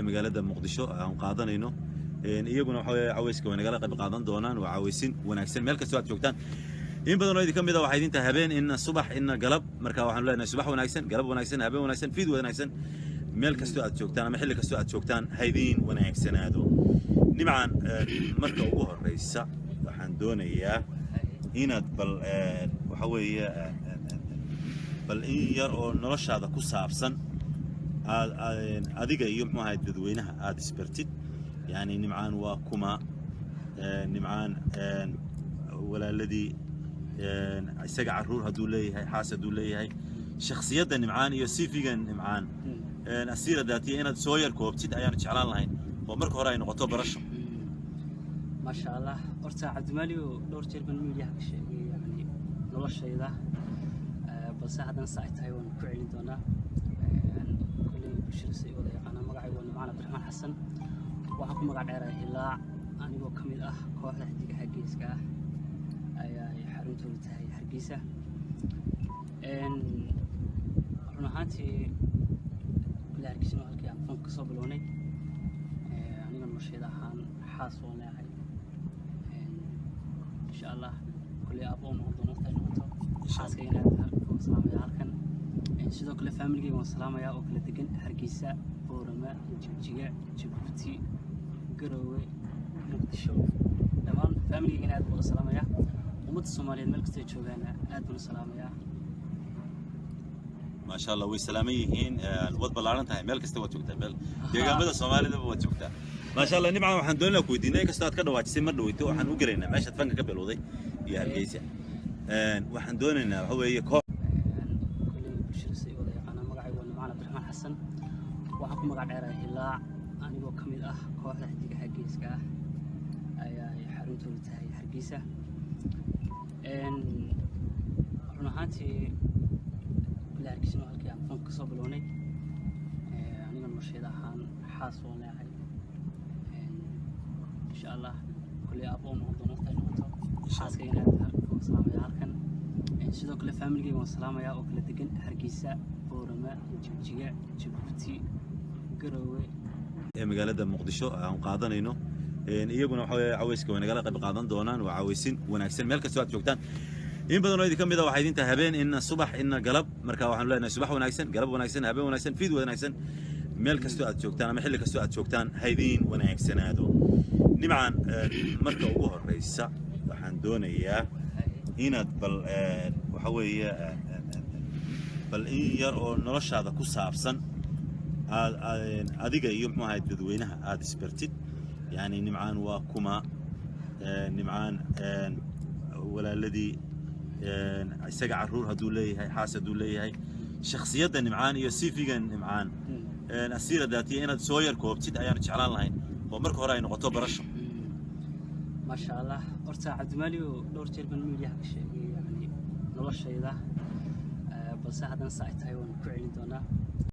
magaalada Muqdisho aan qaadanayno iyaguna waxa caweyska way nagala qayb qaadan doonaan waa caweysin wanaagsan meel kasta aad joogtaan in badan oo idin kamid ah waxa idin tahay habeen in subax in galab marka waxaan leenahay subax wanaagsan galab wanaagsan habeen wanaagsan fiid wanaagsan meel kasta aad joogtaan ama xilli kasta aad joogtaan haydin wanaagsanaado nimcan marka ugu horeysa waxaan doonayaa inaad bal waxa weeye bal in yar oo noloshaada ku saabsan adiga iyo maxay dadweynaha aad isbartid yani nimcan waa kuma nimcan walaaladii isaga caruur haduu leeyahay xaas haduu leeyahay shakhsiyada nimcan iyo sifigan nimcan asiira daatiye inaad soo yar koobtid ayaan jeclaan lahayn oo marka hore ay noqoto barasho ما شاء الله أرتاح عبد المالي ودور جربن ميديا كشيء يعني نور الشيء ذا بس هذا نساعد هايون كعلي دونا كل بشر سيء ولا أنا مقعد وأنا معنا عبد الرحمن حسن وحكم مقعد عراه هلا أنا هو كمل كواحد حديك حقيس كه أي حرمت وتهاي حقيسة إن رنا هاتي كل هالكسنو هالكيان فنك صبلوني أنا من الشيء ذا هان حاسونا هاي إن شاء الله كل أبوهم وضمن نقطة حاس كينا وسلام يا هالكن سيدو كل فاميلي وسلام يا وكل دقن هرقيسة بورما جبجيع جبوتي قروي مقدشو تمام فاميلي كينا أدبو السلام يا ومد الصوماليين ملك تيجوغانا أدبو السلام يا ما شاء الله وسلاميين الوضع بلارن تاعي ملك استوى توقتا بل deegaamada Soomaalida waa joogtaa ما شاء الله نبعا waxaan doonaa ku weydiinay kastaad ka dhawaajisay mar dhaweyto waxaan u galeynaa meesha fanka ka bilowday iyo Hargeysa waxaan doonaynaa waxa weeye koox كل بشر سيء ولا أنا مقعد وأنا معنا عبد الرحمن حسن وحكم مقعد عراه هلا أنا هو كمل كواحد حديك حقيس كه أي حرمت وتهاي حقيسة إن رنا هاتي كل هالكسنو هالكيان فنك صبلوني أنا من الشيء ذا هان حاسونا هاي إن شاء الله كل أبوهم وضمن نقطة حاس كينا وسلام يا هالكن سيدو كل فاميلي وسلام يا وكل دقن هرقيسة بورما جبجيع جبوتي قروي magaalada Muqdisho aan qaadanayno iyaguna waxa caweyska way nagala qayb qaadan doonaan waa caweysin wanaagsan meel kasta aad joogtaan in badan oo idin kamid ah waxa idin tahay habeen in subax in galab marka waxaan leenahay subax wanaagsan galab wanaagsan habeen wanaagsan fiid wanaagsan meel kasta aad joogtaan ama xilli kasta aad joogtaan haydin wanaagsanaado nimcan marka ugu horeysa waxaan doonayaa inaad bal waxa weeye bal in yar oo noloshaada ku saabsan adiga iyo maxay dadweynaha aad isbartid yani nimcan waa kuma nimcan walaaladii isaga caruur haduu leeyahay xaas haduu leeyahay shakhsiyada nimcan iyo sifigan nimcan asiira daatiye inaad soo yar koobtid ayaan jeclaan lahayn oo marka hore ay noqoto barasho ما شاء الله أرتاح عبد المالي ودور جربن ميديا كشيء يعني نور الشيء ذا بس هذا نساعد هايون كعلي دونا